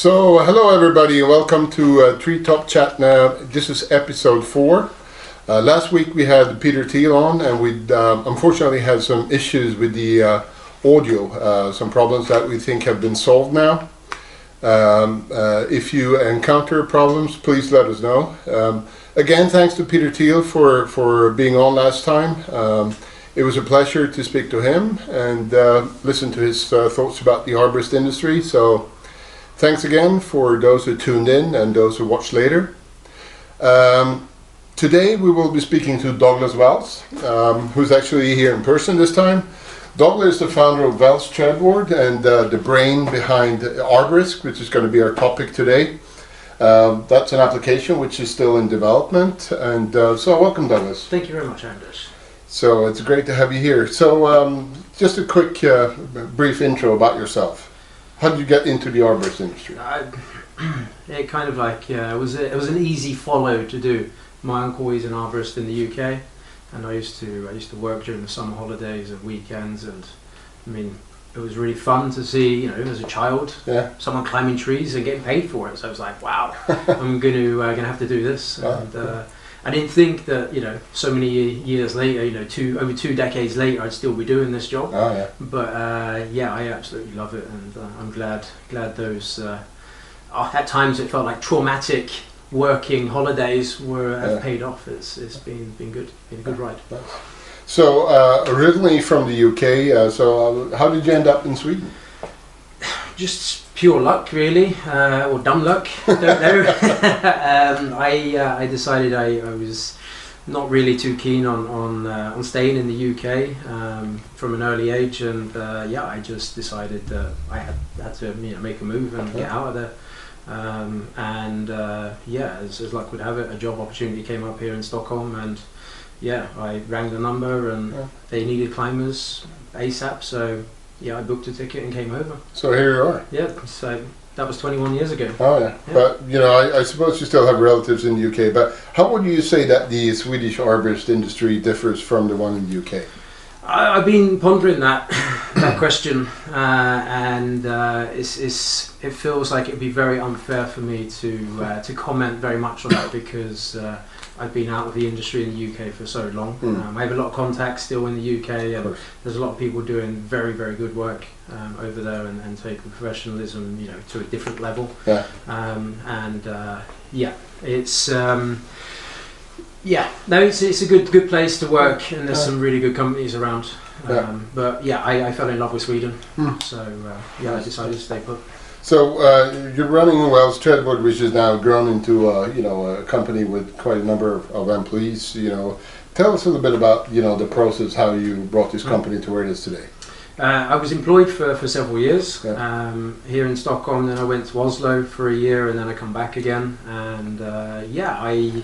So, hello everybody, welcome to TreeTopChat. Now, this is episode 4. Last week we had Peter Thiel on, and we unfortunately had some issues with the audio, some problems that we think have been solved now. If you encounter problems, please let us know. Again, thanks to Peter Thiel for being on last time. It was a pleasure to speak to him and listen to his thoughts about the arborist industry. So thanks again for those who tuned in and those who watched later. Today we will be speaking to Douglas Wells, who's actually here in person this time. Douglas is the founder of Wells Trädvård and the brain behind Arbrisk, which is going to be our topic today. That's an application which is still in development, and so welcome, Douglas. Thank you very much, Anders. So it's great to have you here. So just a quick brief intro about yourself. How did you get into the arborist industry? It kind of like it was an easy follow to do. My uncle is an arborist in the UK, and I used to work during the summer holidays and weekends, and I mean it was really fun to see, as a child, someone climbing trees and getting paid for it. So I was like, wow, I'm gonna have to do this. And I didn't think that so many years later, over 2 decades later, I'd still be doing this job. Oh yeah. But I absolutely love it, and I'm glad those at times it felt like traumatic working holidays have paid off. It's been good, been a good ride. Nice. So originally from the UK, so how did you end up in Sweden? Just pure luck, really, or dumb luck. Don't know. I decided I was not really too keen on staying in the UK from an early age, and I just decided that I had to make a move and get out of there. As luck would have it, a job opportunity came up here in Stockholm, and I rang the number, and they needed climbers ASAP. So I booked a ticket and came over. So here you are. Yeah, so that was 21 years ago. Oh yeah. But I suppose you still have relatives in the UK. But how would you say that the Swedish arborist industry differs from the one in the UK? I've been pondering that question, and it feels like it'd be very unfair for me to comment very much on that, because I've been out of the industry in the UK for so long. I have a lot of contacts still in the UK, and there's a lot of people doing very, very good work over there, and taking professionalism to a different level. It's a good place to work, and there's some really good companies around. I fell in love with Sweden, so I decided to stay put. So you're running Wells Trädvård, which is now grown into a company with quite a number of employees. Tell us a little bit about the process, how you brought this company to where it is today. I was employed for several years here in Stockholm. Then I went to Oslo for a year, and then I come back again. And I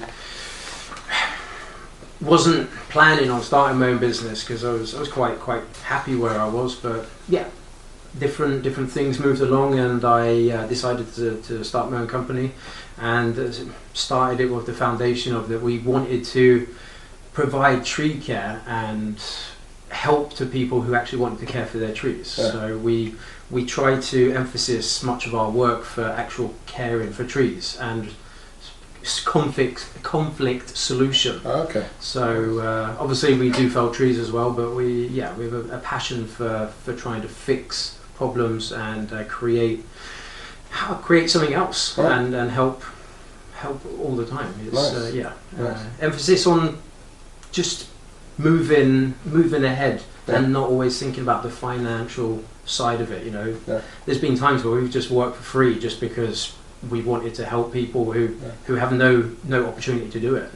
wasn't planning on starting my own business, because I was quite happy where I was. But different things moved along, and I decided to start my own company, and started it with the foundation of that we wanted to provide tree care and help to people who actually wanted to care for their trees. So we try to emphasize much of our work for actual caring for trees and conflict solution. So obviously we do fell trees as well, but we have a passion for trying to fix problems and create something else and help all the time. It's emphasis on just moving ahead and not always thinking about the financial side of it. There's been times where we've just worked for free just because we wanted to help people who have no opportunity to do it,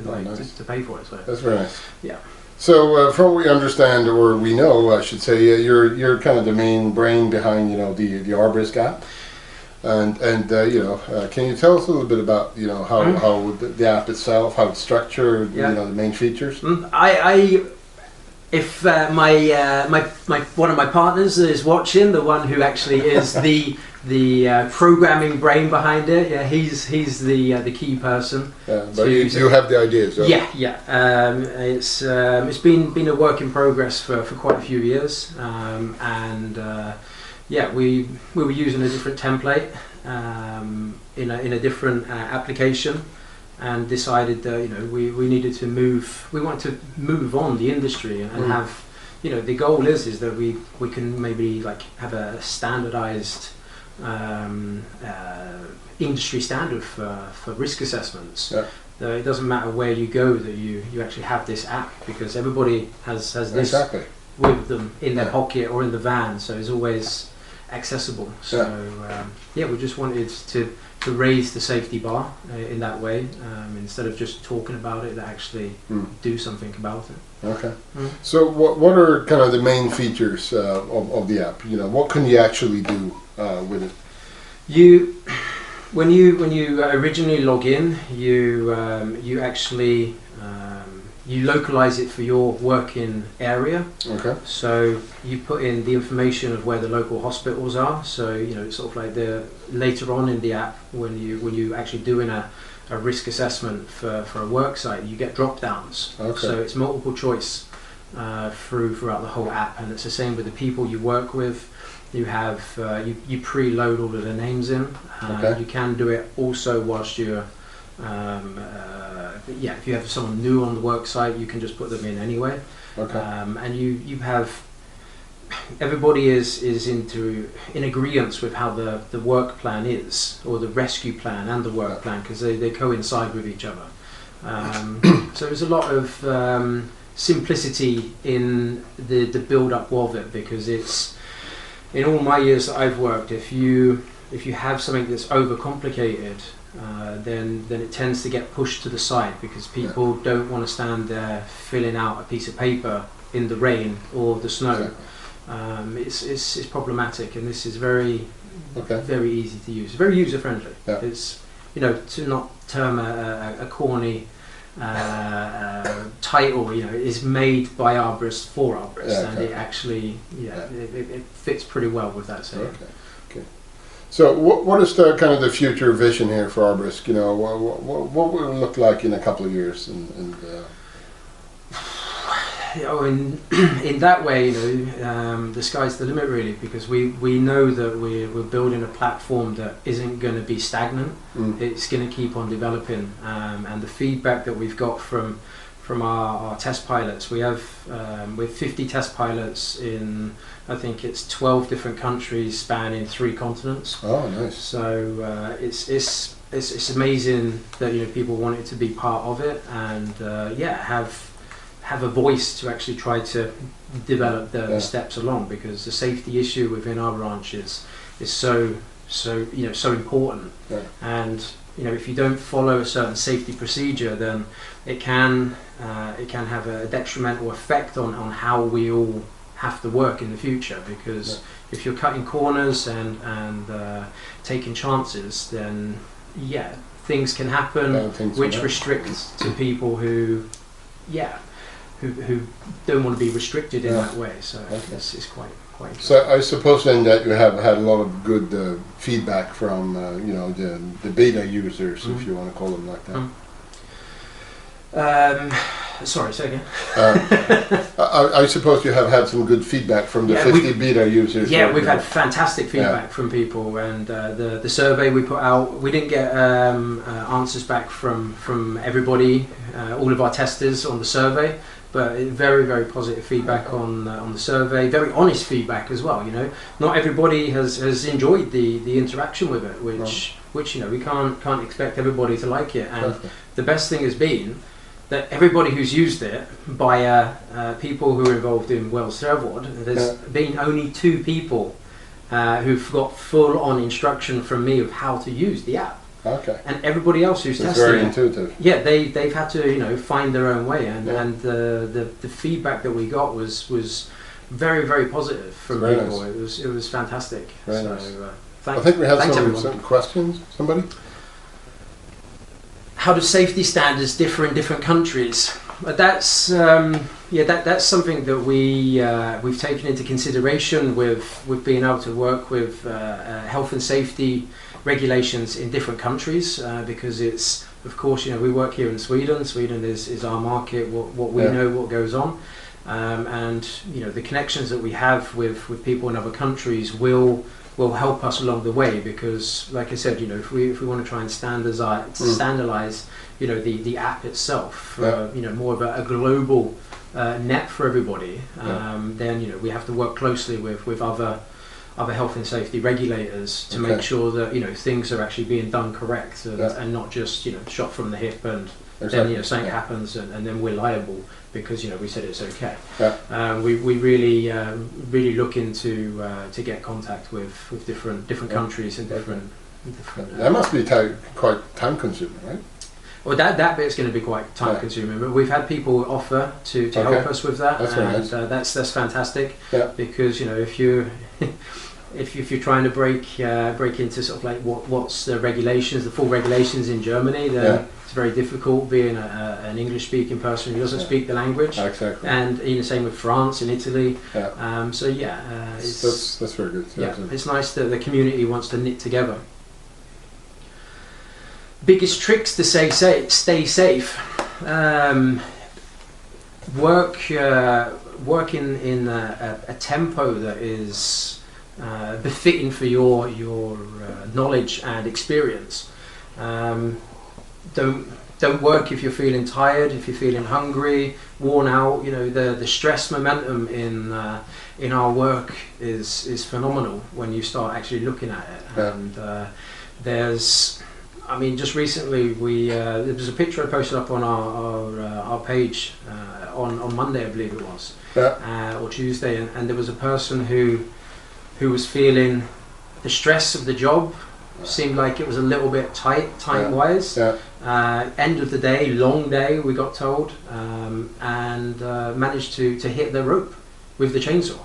to pay for it. So that's very nice. Yeah. So from what we understand, or we know, I should say, you're kind of the main brain behind the Arbrisk app, and can you tell us a little bit about how the app itself, how it's structured, the main features? If my one of my partners is watching, the one who actually is the programming brain behind it, he's the key person. But you have the ideas. Right? It's been a work in progress for quite a few years, we were using a different template in a different application, and decided that we needed to move. We wanted to move on the industry and have, the goal is that we can maybe like have a standardized industry standard for risk assessments. Yeah. It doesn't matter where you go, that you actually have this app, because everybody has this with them in their pocket or in the van, so it's always accessible. So we just wanted to raise the safety bar in that way, instead of just talking about it, to actually do something about it. Okay. So what are kind of the main features of the app? What can you actually do with it? When you originally log in, you actually you localize it for your working area. Okay. So you put in the information of where the local hospitals are. So it's sort of like later on in the app, when you actually doing a risk assessment for a work site, you get drop downs. Okay. So it's multiple choice throughout the whole app, and it's the same with the people you work with. You have you preload all of the names in. You can do it also whilst you're if you have someone new on the work site, you can just put them in anyway. Okay. And you have everybody is in agreement with how the work plan is, or the rescue plan and the work plan, because they coincide with each other. So there's a lot of simplicity in the build up of it, because it's, in all my years that I've worked, if you have something that's overcomplicated, then it tends to get pushed to the side, because people don't want to stand there filling out a piece of paper in the rain or the snow. It's problematic, and this is very easy to use, very user friendly. It's, to not term a corny title, is made by Arborist for Arborist, and it actually it fits pretty well with that saying. Okay. So what is the kind of the future vision here for Arbrisk? What will it look like in a couple of years? In that way, the sky's the limit, really, because we know that we're building a platform that isn't going to be stagnant. It's going to keep on developing, and the feedback that we've got from our test pilots, we have 50 test pilots in, I think it's 12 different countries spanning 3 continents. Oh, nice. So it's amazing that people wanted to be part of it, and have a voice to actually try to develop the steps along, because the safety issue within our branch is so important. And if you don't follow a certain safety procedure, then it can have a detrimental effect on how we all have to work in the future, because if you're cutting corners and taking chances, then things can happen which restricts to people who don't want to be restricted in that way. So it's quite interesting. So I suppose then that you have had a lot of good feedback from the beta users, if you want to call them like that. Sorry, say again. I suppose you have had some good feedback from the 50 beta users. Yeah, we've had fantastic feedback from people, and the survey we put out, we didn't get answers back from everybody, all of our testers on the survey, but very, very positive feedback on the survey. Very honest feedback as well. Not everybody has enjoyed the interaction with it, which we can't expect everybody to like it. And the best thing has been that everybody who's used it, by people who are involved in Wells Trädvård, there's been only 2 people who've got full-on instruction from me of how to use the app. Okay. And everybody else who's testing very intuitive. Yeah, they've had to find their own way, and the feedback that we got was very, very positive from people. Nice. It was fantastic. Very nice. I think we have some questions. Somebody? How do safety standards differ in different countries? That's that's something that we've taken into consideration with being able to work with health and safety regulations in different countries, because it's, of course, we work here in Sweden. Sweden is our market, what we know, what goes on, and the connections that we have with people in other countries will will help us along the way, because like I said, if we want to try and standardize the app itself, more of a global net for everybody, then we have to work closely with other health and safety regulators to make sure that things are actually being done correct, and not just shot from the hip, and then something happens and then we're liable because we said it's okay. We really looking to get contact with different countries and different. That must be quite time consuming, right? Well, that bit's going to be quite time consuming, but we've had people offer to help us with that, that's fantastic. Because if you're trying to break into sort of like what's the regulations, the full regulations in Germany, then it's very difficult being an English speaking person who doesn't speak the language. Exactly. And same with France and Italy. That's very good. It's nice that the community wants to knit together. Biggest tricks to stay safe. Work in a tempo that is befitting for your knowledge and experience. Don't work if you're feeling tired, if you're feeling hungry, worn out. The stress momentum in our work is phenomenal when you start actually looking at it. And just recently there was a picture I posted up on our page on Monday, I believe it was, or Tuesday, and there was a person who was feeling the stress of the job. Seemed like it was a little bit tight time-wise. End of the day, long day, we got told, and managed to hit the rope with the chainsaw.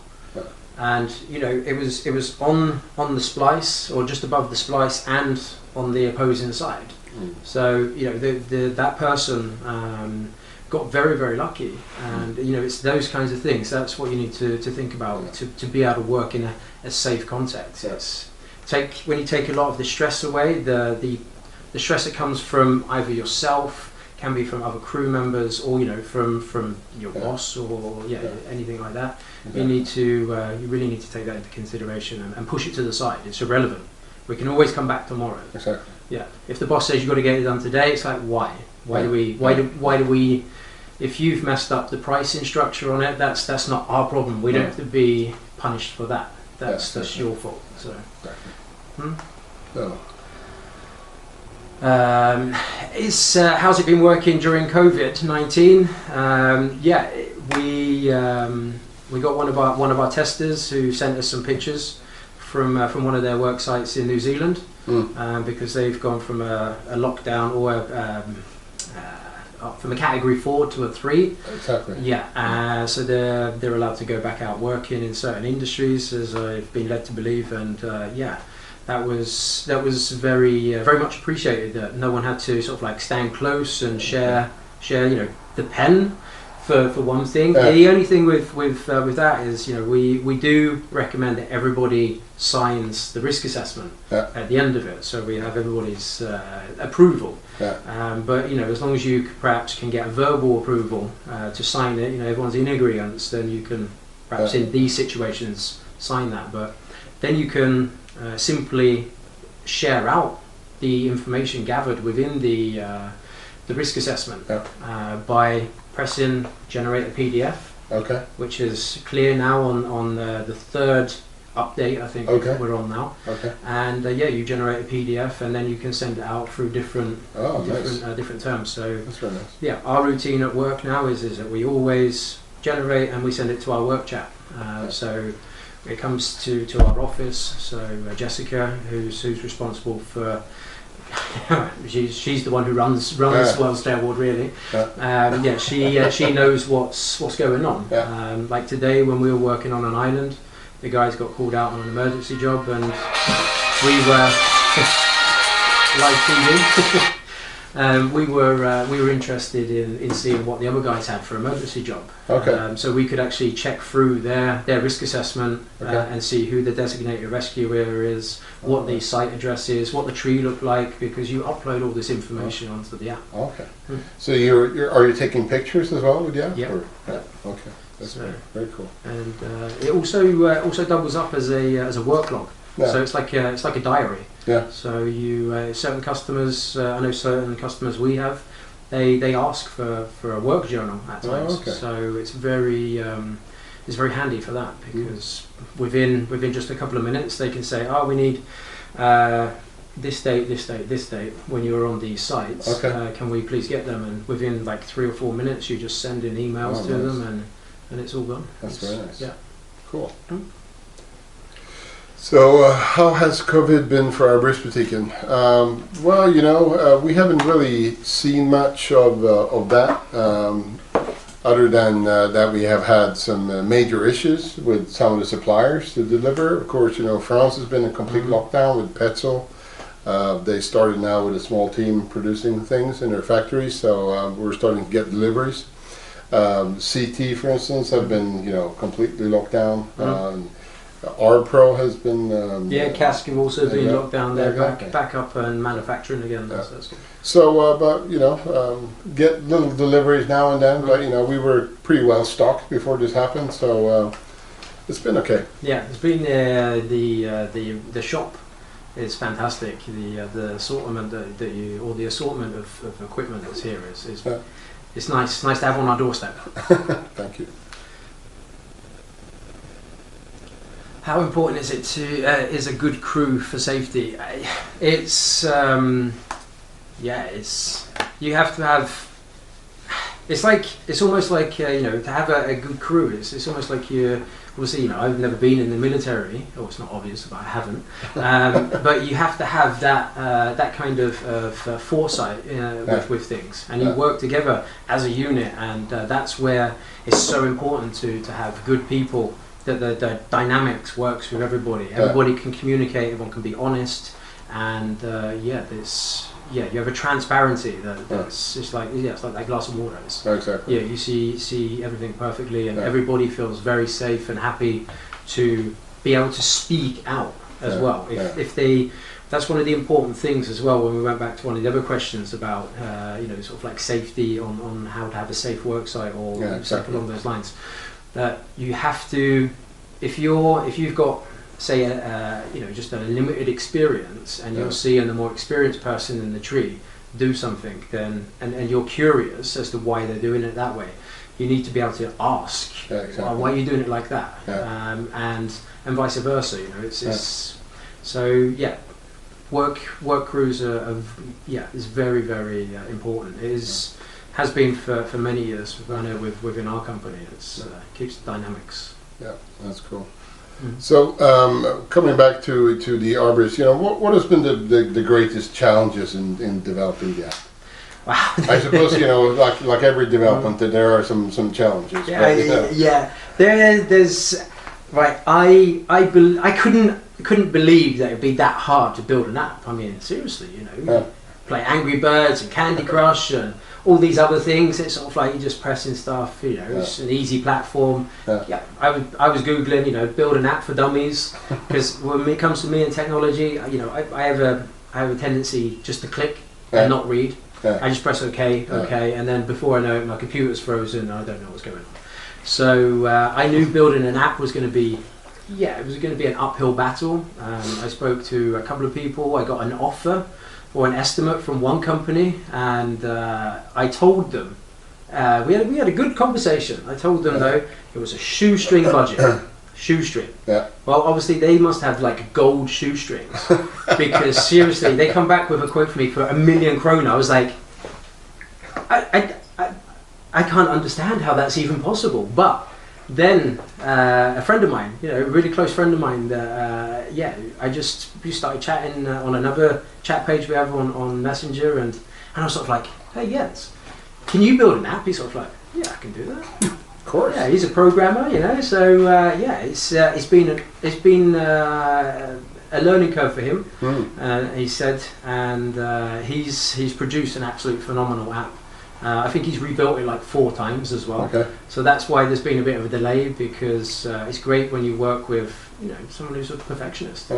And it was on the splice, or just above the splice, and on the opposing side. So that person got very, very lucky, and it's those kinds of things. That's what you need to think about to be able to work in a safe context. When you take a lot of the stress away, the stress that comes from either yourself, can be from other crew members, or from your boss, or anything like that. You really need to take that into consideration and push it to the side. It's irrelevant. We can always come back tomorrow. Exactly. Yeah. If the boss says you've got to get it done today, it's like, why? Why do we? If you've messed up the pricing structure on it, that's not our problem. We don't have to be punished for that. That's your fault. So. How's it been working during COVID-19? We got one of our testers who sent us some pictures from one of their work sites in New Zealand, because they've gone from a lockdown or from a category 4 to a 3. Exactly. So they're allowed to go back out working in certain industries, as I've been led to believe, and that was very very much appreciated, that no one had to sort of like stand close and share the pen for one thing. The only thing with that is we do recommend that everybody signs the risk assessment at the end of it, so we have everybody's approval. But as long as you perhaps can get a verbal approval to sign it, everyone's in agreement, then you can perhaps in these situations sign that. But then you can simply share out the information gathered within the risk assessment by pressing generate a PDF, which is clear now on the third update, I think we're on now. And you generate a PDF, and then you can send it out through different terms. So that's very nice. Our routine at work now is that we always generate and we send it to our work chat. So it comes to our office. So Jessica, who's responsible for she's the one who runs Wells Trädvård, really. She knows what's going on. Like today, when we were working on an island, the guys got called out on an emergency job, and we were live TV. We were interested in seeing what the other guys had for emergency job. So we could actually check through their risk assessment and see who the designated rescuer is, what the site address is, what the tree looked like, because you upload all this information onto the app. So are you taking pictures as well with the app? That's very cool. And it also doubles up as a work log. Yeah. So it's like a diary. Yeah. So you certain customers, I know certain customers we have, they ask for a work journal at times. Oh, okay. So it's very handy for that, because within just a couple of minutes they can say, oh, we need this date, this date, this date when you're on these sites. Okay. Can we please get them? And within like 3 or 4 minutes you just send in emails to them, and it's all gone. That's very nice. Yeah. Cool. So how has COVID been for arboristbutiken? Well, we haven't really seen much of that, other than that we have had some major issues with some of the suppliers to deliver. Of course, France has been in complete lockdown with Petzl. They started now with a small team producing things in their factories, so we're starting to get deliveries. CT, for instance, have been completely locked down. Arbro has been Cask have also been locked down. They're back up and manufacturing again. Yeah. So that's good. So, but get little deliveries now and then. But we were pretty well stocked before this happened, so it's been okay. Yeah, it's been the shop is fantastic. The assortment the assortment of equipment that's here is it's nice to have on our doorstep. Thank you. How important is it to is a good crew for safety? It's you have to have. It's almost like to have a good crew. It's almost like obviously I've never been in the military. Oh, it's not obvious, but I haven't. But you have to have that kind of foresight with things, and you work together as a unit, and that's where it's so important to have good people. That the dynamics works with everybody. Everybody can communicate. Everyone can be honest, and you have a transparency that's just like it's like that glass of water. Exactly. Yeah, you see everything perfectly, and everybody feels very safe and happy to be able to speak out as well. If they, that's one of the important things as well. When we went back to one of the other questions about sort of like safety on how to have a safe work site or something along those lines. That you have to, if you've got say just a limited experience, and you're seeing a more experienced person in the tree do something, then and you're curious as to why they're doing it that way, you need to be able to ask why are you doing it like that, and vice versa. Work crews is very, very important. It has been for many years. I know within our company, it keeps the dynamics. Yeah, that's cool. So coming back to the arborist, what has been the greatest challenges in developing the app? Wow. I suppose like every development, there are some challenges. There's right. I couldn't believe that it'd be that hard to build an app. I mean, seriously, play Angry Birds and Candy Crush and all these other things. It's sort of like you're just pressing stuff. It's an easy platform. I was googling, build an app for dummies, because when it comes to me and technology, I have a tendency just to click and not read. I just press OK, and then before I know it, my computer's frozen and I don't know what's going on. So I knew building an app was going to be it was going to be an uphill battle. I spoke to a couple of people. I got an offer or an estimate from one company, and I told them we had a good conversation. I told them though it was a shoestring budget. Shoestring. Yeah. Well, obviously they must have like gold shoestrings, because seriously, they come back with a quote for me for 1 million krona. I was like, I can't understand how that's even possible. But then a friend of mine, a really close friend of mine, we started chatting on another chat page we have on Messenger, and I was sort of like, hey Jens, can you build an app? He's sort of like, yeah, I can do that. Of course. Yeah, he's a programmer, so it's been a learning curve for him. He said, and he's produced an absolute phenomenal app. I think he's rebuilt it like 4 times as well. Okay. So that's why there's been a bit of a delay, because it's great when you work with someone who's a perfectionist,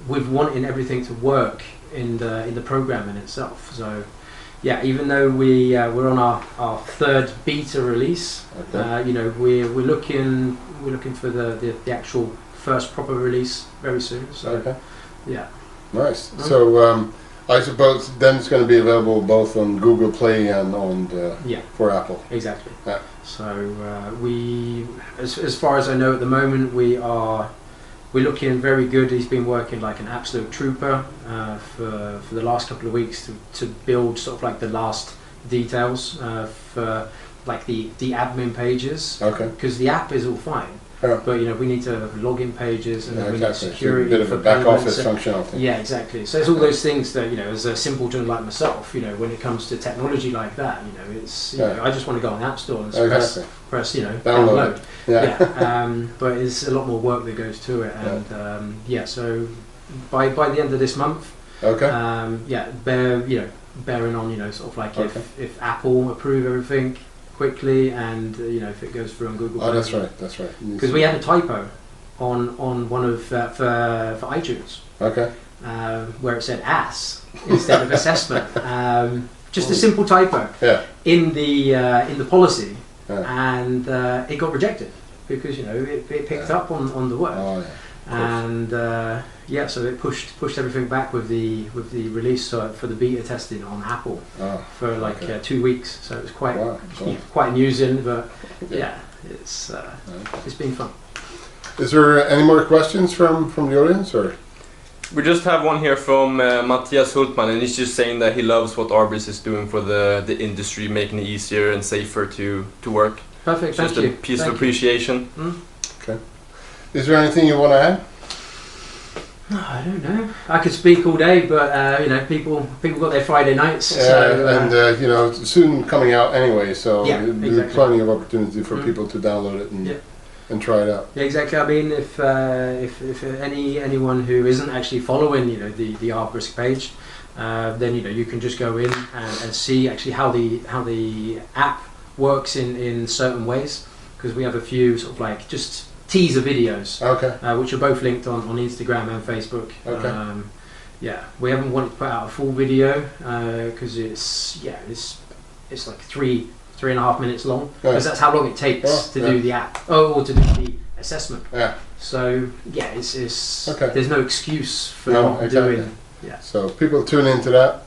with wanting everything to work in the program in itself. So yeah, even though we're on our 3rd beta release, we're looking for the actual first proper release very soon. So Okay. yeah. Nice. So I suppose then it's going to be available both on Google Play and on for Apple. Exactly. Yeah. So we, as far as I know at the moment, we're looking very good. He's been working like an absolute trooper for the last couple of weeks to build sort of like the last details for like the admin pages. Okay. Because the app is all fine. Yeah. But we need to have login pages and then we need exactly. security. So a bit of a for back payments office and- functionality. Yeah, exactly. So it's all those things that as a simpleton like myself, when it comes to technology like that, it's I just want to go on the App Store and press download. Yeah. But it's a lot more work that goes to it, and so by the end of this month, Okay. bearing on sort of like if Apple approve everything quickly, and if it goes through on Google. Oh, that's right. Because we had a typo on one of for iTunes. Okay. Where it said ass instead of assessment. Just a simple typo in the policy, and it got rejected because it picked up on the word. Oh, and so it pushed everything back with the release for the beta testing on Apple for 2 weeks. So it was quite amusing, but it's been fun. Is there any more questions from the audience, or? We just have one here from Matthias Hultman, and he's just saying that he loves what Arbrisk is doing for the industry, making it easier and safer to work. Perfect, just thank you. Just a piece of appreciation. Okay. Is there anything you want to add? No, I don't know. I could speak all day, but people got their Friday nights. Soon coming out anyway, so there'll be exactly. plenty of opportunity for people to download it and try it out. Yeah, exactly. I mean, if anyone who isn't actually following the Arbrisk page, then you can just go in and see actually how the app works in certain ways, because we have a few sort of like just teaser videos, which are both linked on Instagram and Facebook. Okay. We haven't wanted to put out a full video because it's like 3.5 minutes long, because that's how long it takes to do the app or to do the assessment. Yeah. So it's there's no excuse for not doing. Yeah. So people tune into that.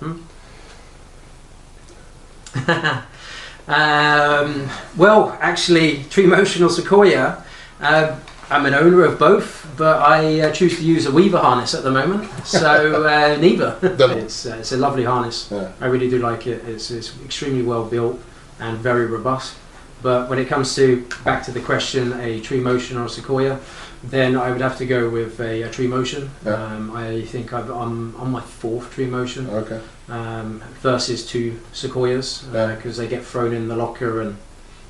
Well, actually, TreeMotion or Sequoia, I'm an owner of both, but I choose to use a Weaver harness at the moment. So neither. It's a lovely harness. Yeah. I really do like it. It's extremely well built and very robust. But when it comes to, back to the question, a TreeMotion or a Sequoia, then I would have to go with a TreeMotion. I think I'm on my 4th TreeMotion. Okay. Versus 2 Sequoias, because they get thrown in the locker and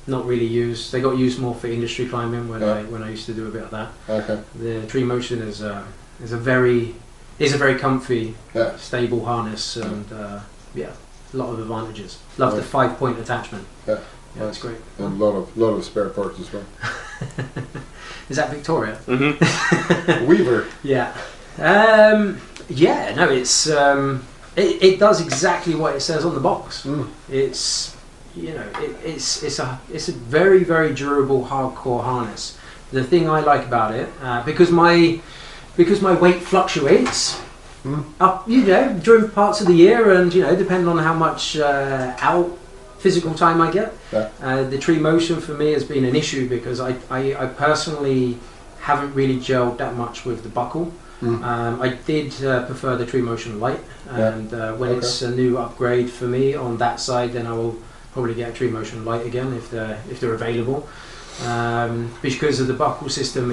not really used. They got used more for industry climbing when I used to do a bit of that. Okay. The TreeMotion is a very comfy, stable harness, and a lot of advantages. Love the 5-point attachment. Yeah, that's great. And a lot of spare parts as well. Is that Victoria? Mm-hmm. Weaver. Yeah. No, it's it does exactly what it says on the box. It's it's a very, very durable hardcore harness. The thing I like about it, because my weight fluctuates up during parts of the year, and depending on how much out physical time I get, the TreeMotion for me has been an issue, because I personally haven't really gelled that much with the buckle. I did prefer the TreeMotion Lite, and when it's a new upgrade for me on that side, then I will probably get a TreeMotion Lite again if they're available. Because of the buckle system,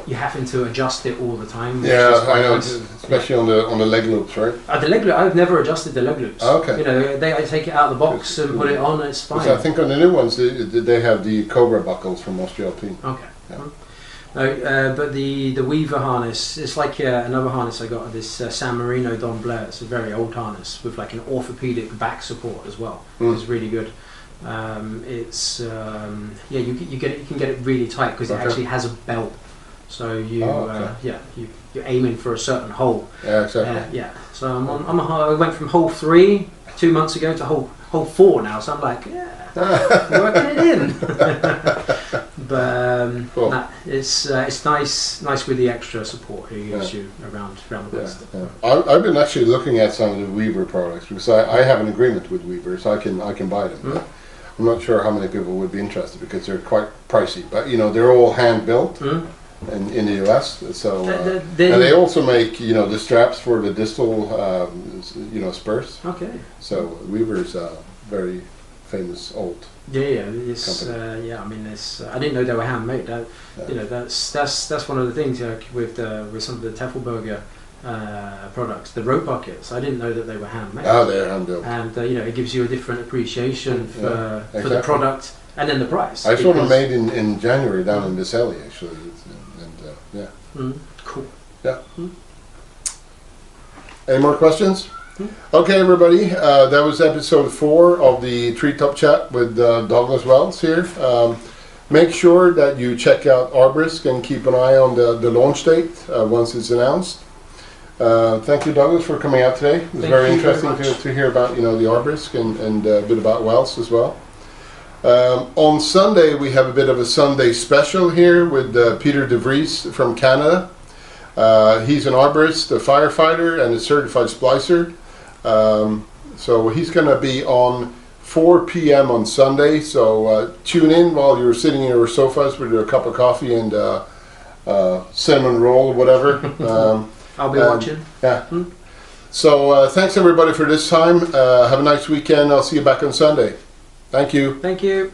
you're having to adjust it all the time. Yeah, I know, especially on the leg loops, right? The leg loop, I've never adjusted the leg loops. Okay. I take it out of the box and put it on, and it's fine. I think on the new ones they have the Cobra buckles from Australpine. Okay. Yeah. But the Weaver harness, it's like another harness I got, this San Marino Don Blair. It's a very old harness with like an orthopedic back support as well. It's really good. You can get it really tight, because it actually has a belt. So you're aiming for a certain hole. Yeah, exactly. So I went from hole 3 2 months ago to hole 4 now. So I'm like, working it in. But Cool. nah, it's nice with the extra support he gives you around the West. I've been actually looking at some of the Weaver products because I have an agreement with Weaver, so I can buy them. Mm. I'm not sure how many people would be interested because they're quite pricey, but you know they're all hand built in the US. So and they also make the straps for the distal spurs. Okay. So Weaver's very famous old. It's I mean, I didn't know they were handmade. That's one of the things with some of the Teffelberger products, the rope buckets. I didn't know that they were handmade. Oh, they're hand built. And it gives you a different appreciation for the product and then the price. I saw them made in January down in Vicelli actually, Cool. Yeah. Any more questions? Okay, everybody, that was episode 4 of the Treetop Chat with Douglas Wells here. Make sure that you check out Arbrisk and keep an eye on the launch date once it's announced. Thank you, Douglas, for coming out today. It was very interesting to hear about the Arbrisk and a bit about Wells as well. On Sunday, we have a bit of a Sunday special here with Peter De Vries from Canada. He's an arborist, a firefighter, and a certified splicer. So he's going to be on 4 p.m. on Sunday. So tune in while you're sitting in your sofas with a cup of coffee and cinnamon roll or whatever. I'll be watching. Yeah. So thanks everybody for this time. Have a nice weekend. I'll see you back on Sunday. Thank you. Thank you.